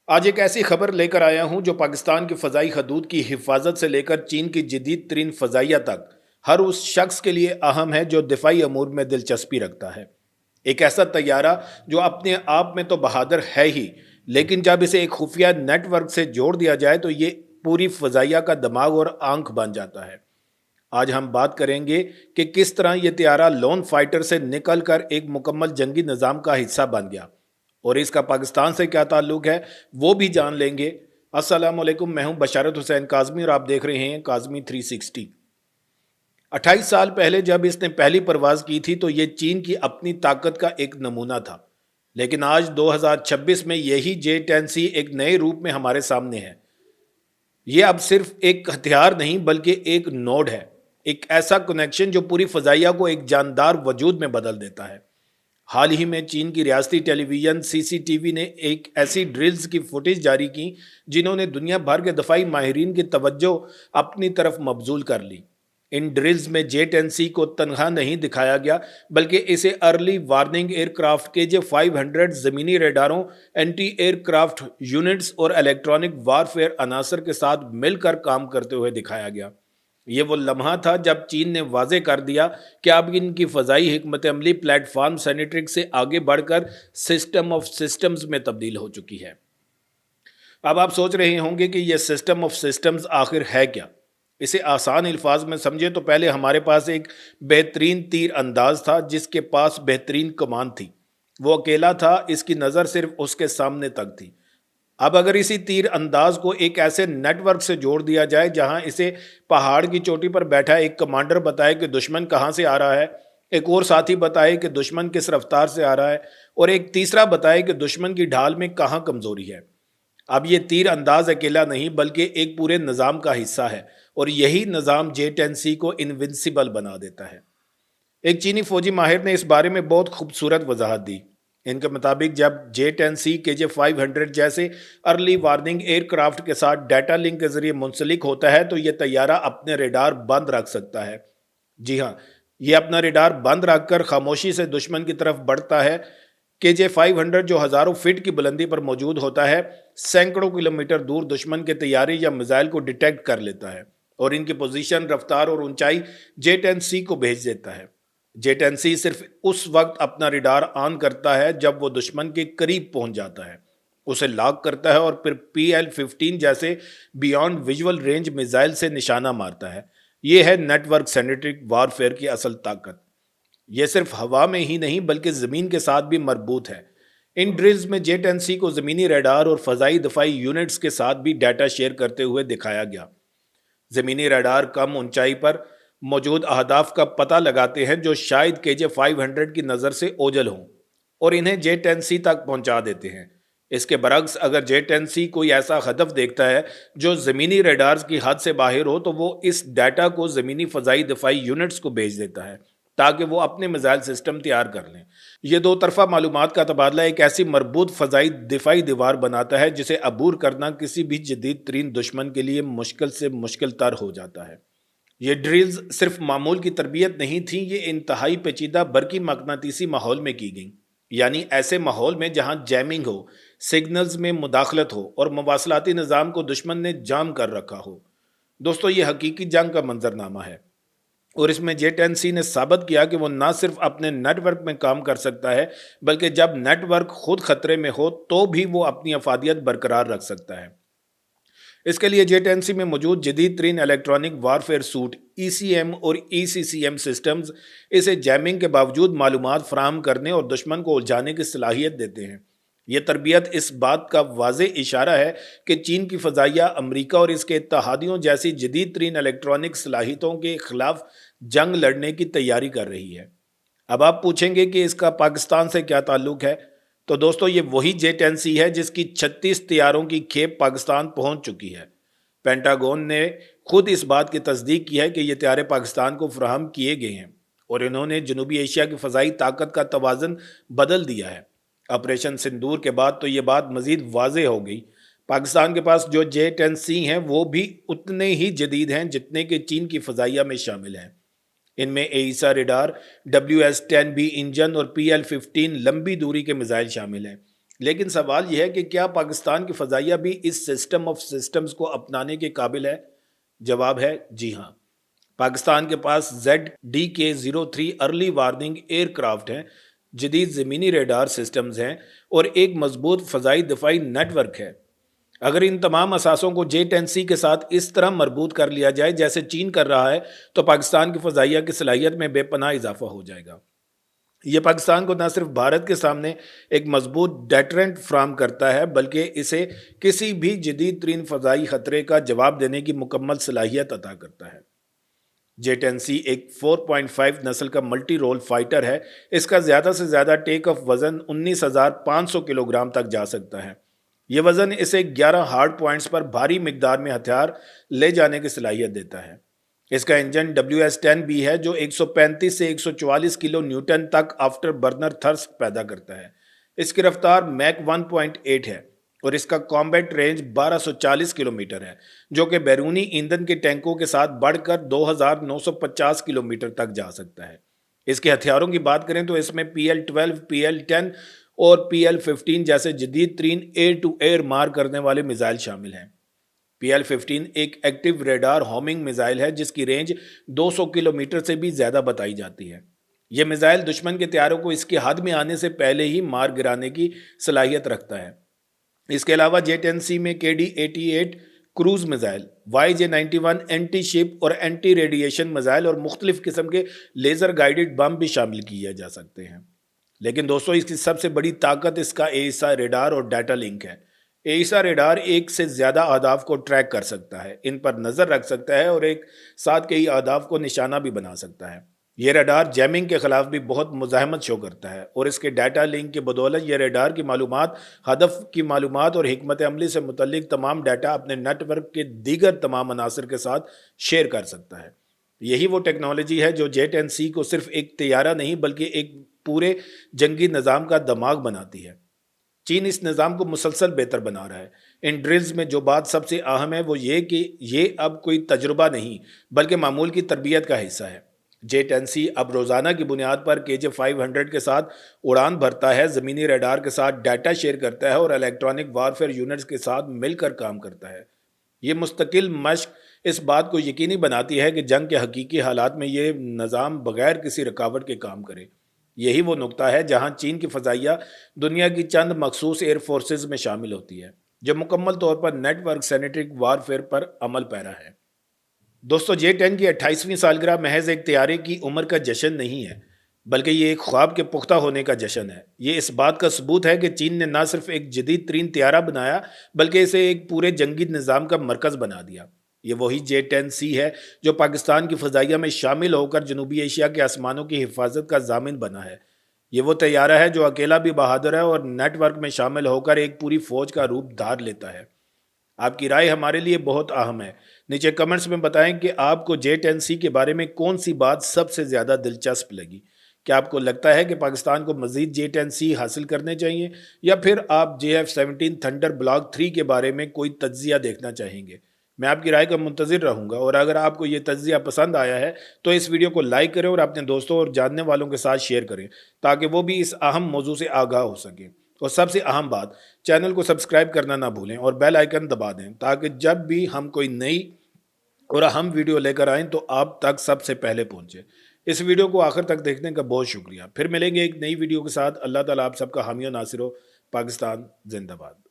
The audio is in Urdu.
آج ایک ایسی خبر لے کر آیا ہوں جو پاکستان کی فضائی حدود کی حفاظت سے لے کر چین کی جدید ترین فضائیہ تک ہر اس شخص کے لیے اہم ہے جو دفاعی امور میں دلچسپی رکھتا ہے۔ ایک ایسا طیارہ جو اپنے آپ میں تو بہادر ہے ہی، لیکن جب اسے ایک خفیہ نیٹ ورک سے جوڑ دیا جائے تو یہ پوری فضائیہ کا دماغ اور آنکھ بن جاتا ہے۔ آج ہم بات کریں گے کہ کس طرح یہ طیارہ لون فائٹر سے نکل کر ایک مکمل جنگی نظام کا حصہ بن گیا، اور اس کا پاکستان سے کیا تعلق ہے وہ بھی جان لیں گے۔ السلام علیکم، میں ہوں بشارت حسین کاظمی اور آپ دیکھ رہے ہیں کاظمی 360۔ 28 سال پہلے جب اس نے پہلی پرواز کی تھی تو یہ چین کی اپنی طاقت کا ایک نمونہ تھا، لیکن آج 2026 میں یہی J-10C ایک نئے روپ میں ہمارے سامنے ہے۔ یہ اب صرف ایک ہتھیار نہیں بلکہ ایک نوڈ ہے، ایک ایسا کنیکشن جو پوری فضائیہ کو ایک جاندار وجود میں بدل دیتا ہے۔ حال ہی میں چین کی ریاستی ٹیلی ویژن CCTV نے ایک ایسی ڈرلز کی فوٹیج جاری کی جنہوں نے دنیا بھر کے دفاعی ماہرین کی توجہ اپنی طرف مبذول کر لی۔ ان ڈرلز میں J-10C کو تنہا نہیں دکھایا گیا بلکہ اسے early warning year craft KJ-500 زمینی ریڈاروں، اینٹی ایئر کرافٹ یونٹس اور الیکٹرانک وارفیئر عناصر کے ساتھ مل کر کام کرتے ہوئے دکھایا گیا۔ یہ وہ لمحہ تھا جب چین نے واضح کر دیا کہ اب ان کی فضائی حکمت عملی پلیٹ فارم سینٹرک سے آگے بڑھ کر سسٹم آف سسٹمز میں تبدیل ہو چکی ہے۔ اب آپ سوچ رہے ہوں گے کہ یہ سسٹم آف سسٹمز آخر ہے کیا؟ اسے آسان الفاظ میں سمجھے تو پہلے ہمارے پاس ایک بہترین تیر انداز تھا جس کے پاس بہترین کمان تھی۔ وہ اکیلا تھا، اس کی نظر صرف اس کے سامنے تک تھی۔ اب اگر اسی تیر انداز کو ایک ایسے نیٹ ورک سے جوڑ دیا جائے جہاں اسے پہاڑ کی چوٹی پر بیٹھا ایک کمانڈر بتائے کہ دشمن کہاں سے آ رہا ہے، ایک اور ساتھی بتائے کہ دشمن کس رفتار سے آ رہا ہے، اور ایک تیسرا بتائے کہ دشمن کی ڈھال میں کہاں کمزوری ہے، اب یہ تیر انداز اکیلا نہیں بلکہ ایک پورے نظام کا حصہ ہے، اور یہی نظام J-10C کو انونسیبل بنا دیتا ہے۔ ایک چینی فوجی ماہر نے اس بارے میں بہت خوبصورت وضاحت دی۔ ان کے مطابق جب J-10C KJ-500 جیسے ارلی وارننگ ایئر کرافٹ کے ساتھ ڈیٹا لنک کے ذریعے منسلک ہوتا ہے تو یہ طیارہ اپنے ریڈار بند رکھ سکتا ہے۔ جی ہاں، یہ اپنا ریڈار بند رکھ کر خاموشی سے دشمن کی طرف بڑھتا ہے۔ KJ-500 جو ہزاروں فٹ کی بلندی پر موجود ہوتا ہے، سینکڑوں کلومیٹر دور دشمن کے طیارے یا میزائل کو ڈیٹیکٹ کر لیتا ہے اور ان کی پوزیشن، رفتار اور اونچائی J-10C کو بھیج دیتا ہے۔ J-10C صرف اس وقت اپنا ریڈار آن کرتا ہے جب وہ دشمن کے قریب پہنچ جاتا ہے، اسے لاک کرتا ہے اور پھر PL-15 جیسے بیانڈ ویژول رینج میزائل سے نشانہ مارتا ہے۔ یہ ہے نیٹ ورک سینٹرک وارفیئر کی اصل طاقت۔ یہ صرف ہوا میں ہی نہیں بلکہ زمین کے ساتھ بھی مربوط ہے۔ ان ڈرلز میں J-10C کو زمینی ریڈار اور فضائی دفاعی یونٹس کے ساتھ بھی ڈیٹا شیئر کرتے ہوئے دکھایا گیا۔ زمینی ریڈار کم اونچائی پر موجود اہداف کا پتہ لگاتے ہیں جو شاید KJ-500 کی نظر سے اوجھل ہوں، اور انہیں J-10C تک پہنچا دیتے ہیں۔ اس کے برعکس اگر J-10C کوئی ایسا ہدف دیکھتا ہے جو زمینی ریڈارز کی حد سے باہر ہو تو وہ اس ڈیٹا کو زمینی فضائی دفاعی یونٹس کو بھیج دیتا ہے تاکہ وہ اپنے میزائل سسٹم تیار کر لیں۔ یہ دو طرفہ معلومات کا تبادلہ ایک ایسی مربوط فضائی دفاعی دیوار بناتا ہے جسے عبور کرنا کسی بھی جدید ترین دشمن کے لیے مشکل سے مشکل تر ہو جاتا ہے۔ یہ ڈرلز صرف معمول کی تربیت نہیں تھیں، یہ انتہائی پیچیدہ برقی مقناطیسی ماحول میں کی گئیں، یعنی ایسے ماحول میں جہاں جیمنگ ہو، سگنلز میں مداخلت ہو اور مواصلاتی نظام کو دشمن نے جام کر رکھا ہو۔ دوستو، یہ حقیقی جنگ کا منظرنامہ ہے، اور اس میں J-10C نے ثابت کیا کہ وہ نہ صرف اپنے نیٹ ورک میں کام کر سکتا ہے بلکہ جب نیٹ ورک خود خطرے میں ہو تو بھی وہ اپنی افادیت برقرار رکھ سکتا ہے۔ اس کے لیے J-10C میں موجود جدید ترین الیکٹرانک وارفیئر سوٹ ECM اور ECCM سسٹمز اسے جیمنگ کے باوجود معلومات فراہم کرنے اور دشمن کو الجھانے کی صلاحیت دیتے ہیں۔ یہ تربیت اس بات کا واضح اشارہ ہے کہ چین کی فضائیہ امریکہ اور اس کے اتحادیوں جیسی جدید ترین الیکٹرانک صلاحیتوں کے خلاف جنگ لڑنے کی تیاری کر رہی ہے۔ اب آپ پوچھیں گے کہ اس کا پاکستان سے کیا تعلق ہے؟ تو دوستو، یہ وہی J-10C ہے جس کی 36 طیاروں کی کھیپ پاکستان پہنچ چکی ہے۔ پینٹاگون نے خود اس بات کی تصدیق کی ہے کہ یہ طیارے پاکستان کو فراہم کیے گئے ہیں، اور انہوں نے جنوبی ایشیا کی فضائی طاقت کا توازن بدل دیا ہے۔ آپریشن سندور کے بعد تو یہ بات مزید واضح ہو گئی۔ پاکستان کے پاس جو J-10C ہیں وہ بھی اتنے ہی جدید ہیں جتنے کہ چین کی فضائیہ میں شامل ہیں۔ ان میں AESA ریڈار، WS-10B انجن اور PL-15 لمبی دوری کے میزائل شامل ہیں۔ لیکن سوال یہ ہے کہ کیا پاکستان کی فضائیہ بھی اس سسٹم آف سسٹمز کو اپنانے کے قابل ہے؟ جواب ہے جی ہاں۔ پاکستان کے پاس ZDK-03 early warning aircraft ہیں، جدید زمینی ریڈار سسٹمز ہیں اور ایک مضبوط فضائی دفاعی نیٹ ورک ہے۔ اگر ان تمام اثاثوں کو J-10C کے ساتھ اس طرح مربوط کر لیا جائے جیسے چین کر رہا ہے تو پاکستان کی فضائیہ کی صلاحیت میں بے پناہ اضافہ ہو جائے گا۔ یہ پاکستان کو نہ صرف بھارت کے سامنے ایک مضبوط ڈیٹرنٹ فراہم کرتا ہے بلکہ اسے کسی بھی جدید ترین فضائی خطرے کا جواب دینے کی مکمل صلاحیت عطا کرتا ہے۔ J-10C ایک 4.5 نسل کا ملٹی رول فائٹر ہے۔ اس کا زیادہ سے زیادہ ٹیک آف وزن 19,500 کلو گرام تک جا سکتا ہے۔ یہ وزن اسے 11 ہارڈ پوائنٹس پر بھاری مقدار میں ہتھیار لے جانے کی صلاحیت دیتا ہے۔ اس کا انجن WS-10B ہے جو 135 سے 144 کلو نیوٹن تک آفٹر برنر تھرسٹ پیدا کرتا ہے۔ اس کی رفتار میک 1.8 ہے اور اس کا کامبیٹ رینج 1240 کلومیٹر ہے جو کہ بیرونی ایندھن کے ٹینکوں کے ساتھ بڑھ کر 2950 کلومیٹر تک جا سکتا ہے۔ اس کے ہتھیاروں کی بات کریں تو اس میں PL-12 PL-10 اور PL-15 جیسے جدید ترین ایئر ٹو ایئر مار کرنے والے میزائل شامل ہیں۔ PL-15 ایک ایکٹیو ریڈار ہومنگ میزائل ہے جس کی رینج 200 کلومیٹر سے بھی زیادہ بتائی جاتی ہے۔ یہ میزائل دشمن کے طیاروں کو اس کی حد میں آنے سے پہلے ہی مار گرانے کی صلاحیت رکھتا ہے۔ اس کے علاوہ J-10C میں KD-88 cruise missile, YJ-91 anti شپ اور اینٹی ریڈیشن میزائل اور مختلف قسم کے لیزر گائیڈڈ بم بھی شامل کیے جا سکتے ہیں۔ لیکن دوستو اس کی سب سے بڑی طاقت اس کا AESA ریڈار اور ڈیٹا لنک ہے۔ AESA ریڈار ایک سے زیادہ اہداف کو ٹریک کر سکتا ہے، ان پر نظر رکھ سکتا ہے اور ایک ساتھ کئی اہداف کو نشانہ بھی بنا سکتا ہے۔ یہ ریڈار جیمنگ کے خلاف بھی بہت مزاحمت شو کرتا ہے اور اس کے ڈیٹا لنک کی بدولت یہ ریڈار کی معلومات، ہدف کی معلومات اور حکمت عملی سے متعلق تمام ڈیٹا اپنے نیٹ ورک کے دیگر تمام عناصر کے ساتھ شیئر کر سکتا ہے۔ یہی وہ ٹیکنالوجی ہے جو J-10C کو صرف ایک طیارہ نہیں بلکہ ایک پورے جنگی نظام کا دماغ بناتی ہے۔ چین اس نظام کو مسلسل بہتر بنا رہا ہے۔ ان ڈرلز میں جو بات سب سے اہم ہے وہ یہ کہ یہ اب کوئی تجربہ نہیں بلکہ معمول کی تربیت کا حصہ ہے۔ J-10C اب روزانہ کی بنیاد پر KJ-500 کے ساتھ اڑان بھرتا ہے، زمینی ریڈار کے ساتھ ڈیٹا شیئر کرتا ہے اور الیکٹرانک وارفیئر یونٹس کے ساتھ مل کر کام کرتا ہے۔ یہ مستقل مشق اس بات کو یقینی بناتی ہے کہ جنگ کے حقیقی حالات میں یہ نظام بغیر کسی رکاوٹ کے کام کرے۔ یہی وہ نقطہ ہے جہاں چین کی فضائیہ دنیا کی چند مخصوص ایئر فورسز میں شامل ہوتی ہے جو مکمل طور پر نیٹ ورک سینٹرک وارفیئر پر عمل پیرا ہے۔ دوستو J-10 کی 28ویں سالگرہ محض ایک طیارے کی عمر کا جشن نہیں ہے بلکہ یہ ایک خواب کے پختہ ہونے کا جشن ہے۔ یہ اس بات کا ثبوت ہے کہ چین نے نہ صرف ایک جدید ترین طیارہ بنایا بلکہ اسے ایک پورے جنگی نظام کا مرکز بنا دیا۔ یہ وہی J-10C ہے جو پاکستان کی فضائیہ میں شامل ہو کر جنوبی ایشیا کے آسمانوں کی حفاظت کا ضامن بنا ہے۔ یہ وہ طیارہ ہے جو اکیلا بھی بہادر ہے اور نیٹ ورک میں شامل ہو کر ایک پوری فوج کا روپ دھار لیتا ہے۔ آپ کی رائے ہمارے لیے بہت اہم ہے۔ نیچے کمنٹس میں بتائیں کہ آپ کو J-10C کے بارے میں کون سی بات سب سے زیادہ دلچسپ لگی۔ کیا آپ کو لگتا ہے کہ پاکستان کو مزید J-10C حاصل کرنے چاہیے یا پھر آپ JF-17 تھنڈر بلاک 3 کے بارے میں کوئی تجزیہ دیکھنا چاہیں گے؟ میں آپ کی رائے کا منتظر رہوں گا اور اگر آپ کو یہ تجزیہ پسند آیا ہے تو اس ویڈیو کو لائک کریں اور اپنے دوستوں اور جاننے والوں کے ساتھ شیئر کریں تاکہ وہ بھی اس اہم موضوع سے آگاہ ہو سکیں۔ اور سب سے اہم بات، چینل کو سبسکرائب کرنا نہ بھولیں اور بیل آئیکن دبا دیں تاکہ جب بھی ہم کوئی نئی اور اہم ویڈیو لے کر آئیں تو آپ تک سب سے پہلے پہنچے۔ اس ویڈیو کو آخر تک دیکھنے کا بہت شکریہ۔ پھر ملیں گے ایک نئی ویڈیو کے ساتھ۔ اللہ تعالیٰ آپ سب کا حامی و ناصر ہو۔ پاکستان زندہ باد۔